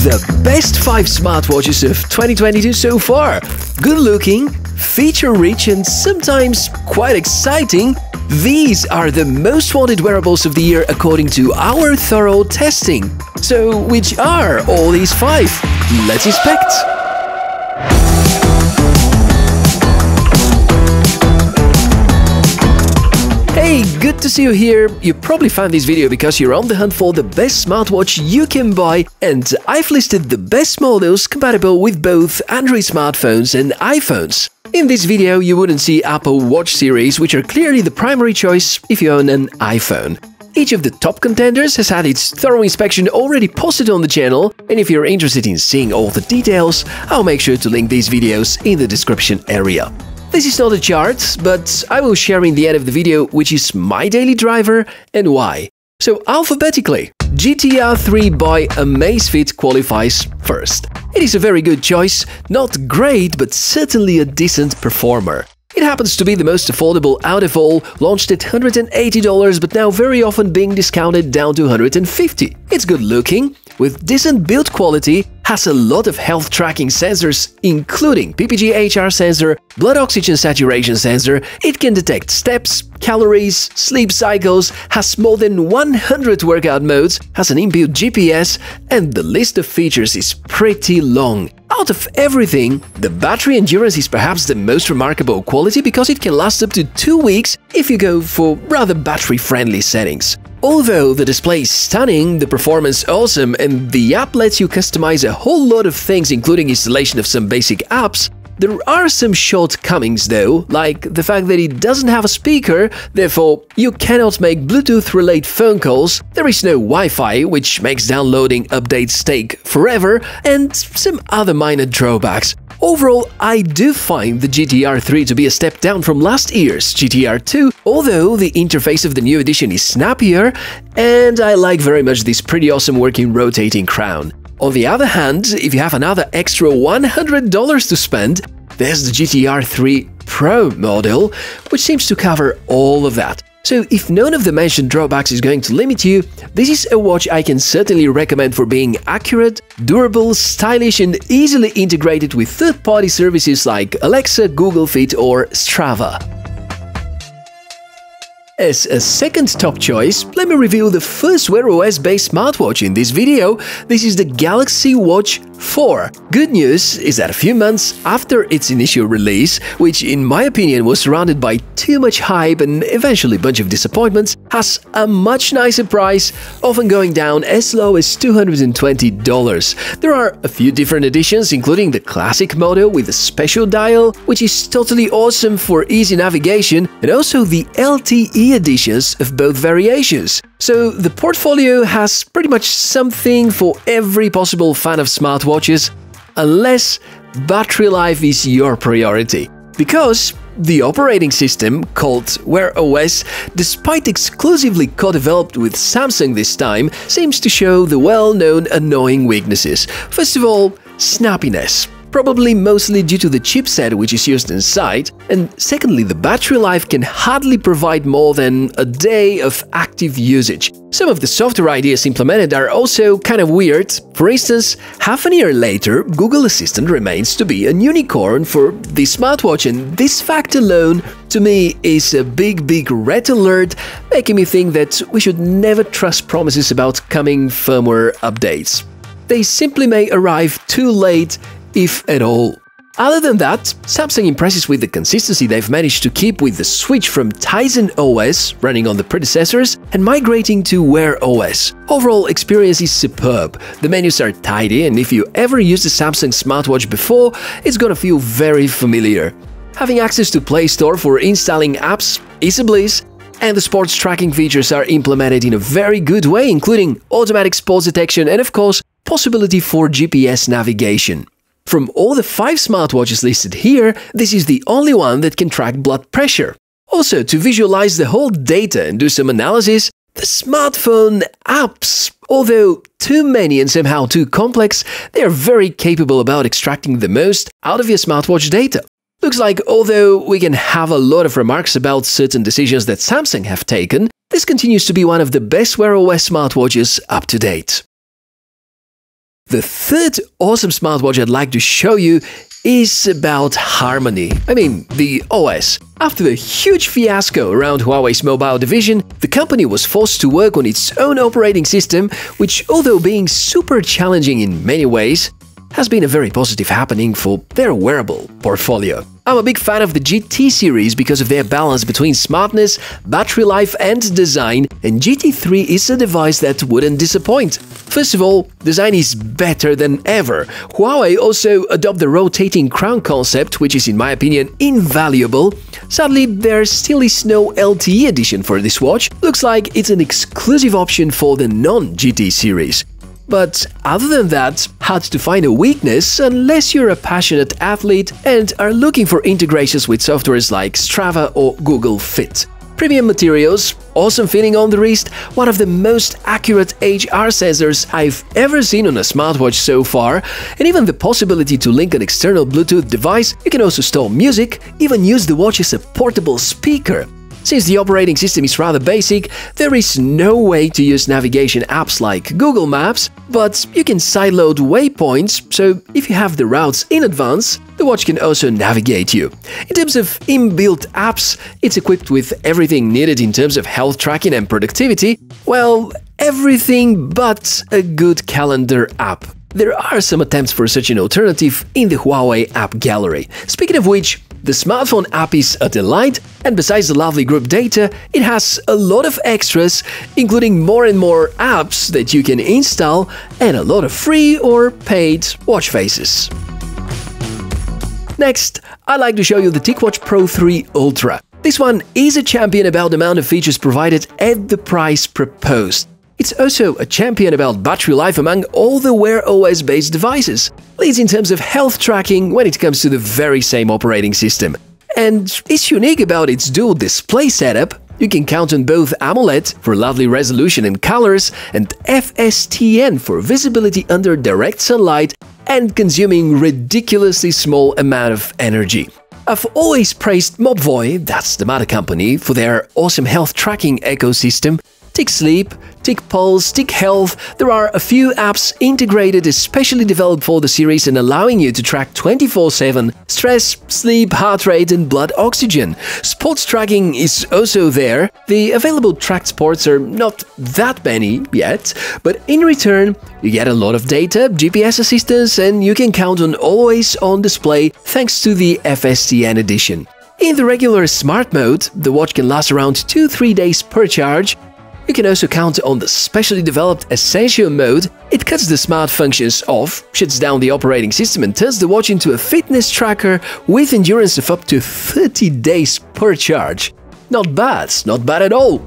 The best 5 smartwatches of 2022 so far. Good looking, feature-rich and sometimes quite exciting, these are the most wanted wearables of the year according to our thorough testing. So which are all these 5? Let's inspect! Hey, good to see you here. You probably found this video because you're on the hunt for the best smartwatch you can buy, and I've listed the best models compatible with both Android smartphones and iPhones. In this video, you wouldn't see Apple Watch series, which are clearly the primary choice if you own an iPhone. Each of the top contenders has had its thorough inspection already posted on the channel, and if you're interested in seeing all the details, I'll make sure to link these videos in the description area. This is not a chart, but I will share in the end of the video which is my daily driver and why. So alphabetically, GT3 by Amazfit qualifies first. It is a very good choice, not great but certainly a decent performer. It happens to be the most affordable out of all, launched at $180 but now very often being discounted down to $150. It's good looking, with decent build quality, has a lot of health tracking sensors, including PPG-HR sensor, blood oxygen saturation sensor, it can detect steps, calories, sleep cycles, has more than 100 workout modes, has an inbuilt GPS, and the list of features is pretty long. Out of everything, the battery endurance is perhaps the most remarkable quality because it can last up to 2 weeks if you go for rather battery-friendly settings. Although the display is stunning, the performance awesome, and the app lets you customize a whole lot of things including installation of some basic apps, there are some shortcomings though, like the fact that it doesn't have a speaker, therefore you cannot make Bluetooth-related phone calls, there is no Wi-Fi, which makes downloading updates take forever, and some other minor drawbacks. Overall, I do find the GT3 to be a step down from last year's GT2, although the interface of the new edition is snappier, and I like very much this pretty awesome working rotating crown. On the other hand, if you have another extra $100 to spend, there's the GT3 Pro model, which seems to cover all of that. So if none of the mentioned drawbacks is going to limit you, this is a watch I can certainly recommend for being accurate, durable, stylish and easily integrated with third-party services like Alexa, Google Fit or Strava. As a second top choice, let me reveal the first Wear OS-based smartwatch in this video. This is the Galaxy Watch 4. Good news is that a few months after its initial release, which in my opinion was surrounded by too much hype and eventually a bunch of disappointments, has a much nicer price, often going down as low as $220. There are a few different editions, including the classic model with a special dial, which is totally awesome for easy navigation, and also the LTE editions of both variations. So the portfolio has pretty much something for every possible fan of smartwatches, unless battery life is your priority. Because the operating system, called Wear OS, despite exclusively co-developed with Samsung this time, seems to show the well-known annoying weaknesses. First of all, snappiness. Probably mostly due to the chipset which is used inside, and secondly, the battery life can hardly provide more than a day of active usage. Some of the software ideas implemented are also kind of weird. For instance, half a year later, Google Assistant remains to be a unicorn for this smartwatch, and this fact alone, to me, is a big red alert, making me think that we should never trust promises about coming firmware updates. They simply may arrive too late, if at all. Other than that, Samsung impresses with the consistency they've managed to keep with the switch from Tizen OS, running on the predecessors, and migrating to Wear OS. Overall experience is superb, the menus are tidy, and if you ever used a Samsung smartwatch before, it's gonna feel very familiar. Having access to Play Store for installing apps is a bliss, and the sports tracking features are implemented in a very good way, including automatic sports detection and of course, possibility for GPS navigation. From all the 5 smartwatches listed here, this is the only one that can track blood pressure. Also, to visualize the whole data and do some analysis, the smartphone apps, although too many and somehow too complex, they are very capable about extracting the most out of your smartwatch data. Looks like although we can have a lot of remarks about certain decisions that Samsung have taken, this continues to be one of the best Wear OS smartwatches up to date. The third awesome smartwatch I'd like to show you is about Harmony. I mean, the OS. After the huge fiasco around Huawei's mobile division, the company was forced to work on its own operating system, which, although being super challenging in many ways, has been a very positive happening for their wearable portfolio. I'm a big fan of the GT series because of their balance between smartness, battery life and design, and GT3 is a device that wouldn't disappoint. First of all, design is better than ever. Huawei also adopted the rotating crown concept, which is in my opinion invaluable. Sadly, there still is no LTE edition for this watch. Looks like it's an exclusive option for the non-GT series. But other than that, hard to find a weakness unless you're a passionate athlete and are looking for integrations with softwares like Strava or Google Fit. Premium materials, awesome feeling on the wrist, one of the most accurate HR sensors I've ever seen on a smartwatch so far, and even the possibility to link an external Bluetooth device. You can also store music, even use the watch as a portable speaker. Since the operating system is rather basic, there is no way to use navigation apps like Google Maps, but you can sideload waypoints, so if you have the routes in advance, the watch can also navigate you. In terms of inbuilt apps, it's equipped with everything needed in terms of health tracking and productivity. Well, everything but a good calendar app. There are some attempts for such an alternative in the Huawei app gallery. Speaking of which, the smartphone app is a delight, and besides the lovely group data, it has a lot of extras, including more and more apps that you can install and a lot of free or paid watch faces. Next, I'd like to show you the TicWatch Pro 3 Ultra. This one is a champion about the amount of features provided at the price proposed. It's also a champion about battery life among all the Wear OS-based devices. Leads in terms of health tracking when it comes to the very same operating system. And it's unique about its dual display setup. You can count on both AMOLED for lovely resolution and colors and FSTN for visibility under direct sunlight and consuming ridiculously small amount of energy. I've always praised Mobvoi, that's the mother company, for their awesome health tracking ecosystem. TicSleep, TicPulse, TicHealth, there are a few apps integrated especially developed for the series and allowing you to track 24/7 stress, sleep, heart rate and blood oxygen. Sports tracking is also there. The available tracked sports are not that many yet, but in return you get a lot of data, GPS assistance and you can count on always on display thanks to the FSTN edition. In the regular smart mode, the watch can last around 2-3 days per charge. You can also count on the specially developed Essential mode. It cuts the smart functions off, shuts down the operating system and turns the watch into a fitness tracker with endurance of up to 30 days per charge. Not bad at all.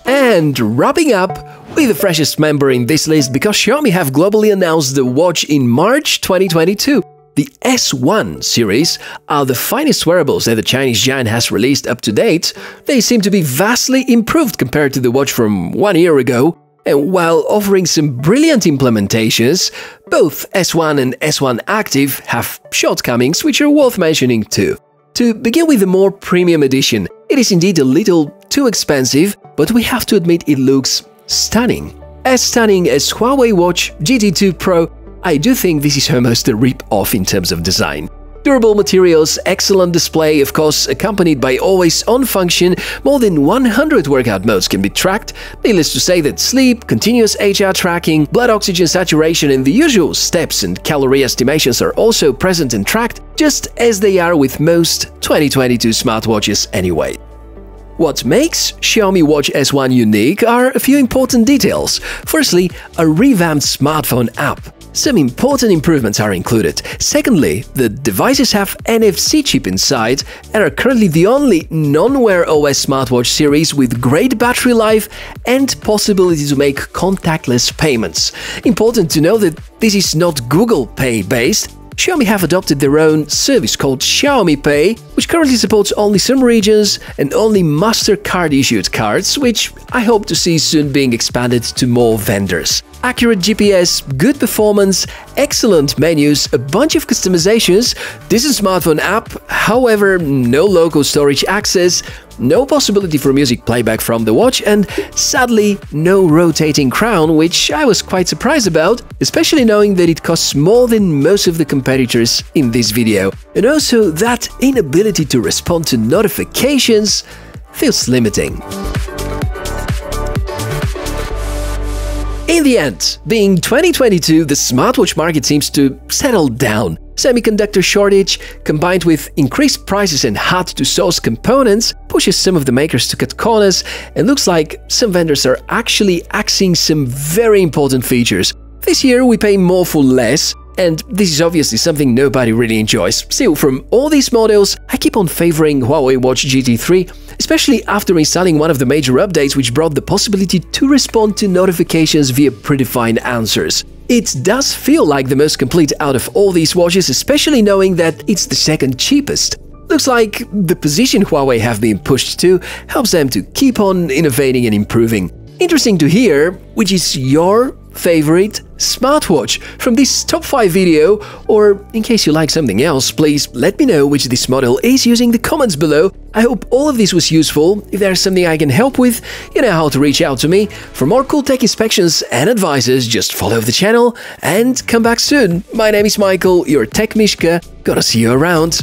And wrapping up with the freshest member in this list because Xiaomi have globally announced the watch in March 2022. The S1 series are the finest wearables that the Chinese giant has released up to date. They seem to be vastly improved compared to the watch from 1 year ago, and while offering some brilliant implementations, both S1 and S1 Active have shortcomings which are worth mentioning too. To begin with the more premium edition, it is indeed a little too expensive, but we have to admit it looks stunning. As stunning as Huawei Watch GT3 Pro, I do think this is almost a rip-off in terms of design. Durable materials, excellent display, of course, accompanied by always-on function, more than 100 workout modes can be tracked. Needless to say that sleep, continuous HR tracking, blood oxygen saturation and the usual steps and calorie estimations are also present and tracked, just as they are with most 2022 smartwatches anyway. What makes Xiaomi Watch S1 unique are a few important details. Firstly, a revamped smartphone app. Some important improvements are included. Secondly, the devices have NFC chip inside and are currently the only non-Wear OS smartwatch series with great battery life and possibility to make contactless payments. Important to know that this is not Google Pay based. Xiaomi have adopted their own service called Xiaomi Pay, which currently supports only some regions and only MasterCard-issued cards, which I hope to see soon being expanded to more vendors. accurate GPS, good performance, excellent menus, a bunch of customizations, decent smartphone app, however, no local storage access, no possibility for music playback from the watch, and sadly, no rotating crown, which I was quite surprised about, especially knowing that it costs more than most of the competitors in this video. And also, that inability to respond to notifications feels limiting. In the end, being 2022, the smartwatch market seems to settle down. Semiconductor shortage, combined with increased prices and hard-to-source components, pushes some of the makers to cut corners, and looks like some vendors are actually axing some very important features. This year we pay more for less, and this is obviously something nobody really enjoys. Still, from all these models, I keep on favoring Huawei Watch GT3, especially after installing one of the major updates which brought the possibility to respond to notifications via predefined answers. It does feel like the most complete out of all these watches, especially knowing that it's the second cheapest. Looks like the position Huawei have been pushed to helps them to keep on innovating and improving. Interesting to hear which is your favorite smartwatch from this top 5 video, or in case you like something else, please let me know which this model is using the comments below. I hope all of this was useful. If there's something I can help with, you know how to reach out to me. For more cool tech inspections and advices, just follow the channel and come back soon. My name is Michael, your Tech Mishka. Gonna see you around.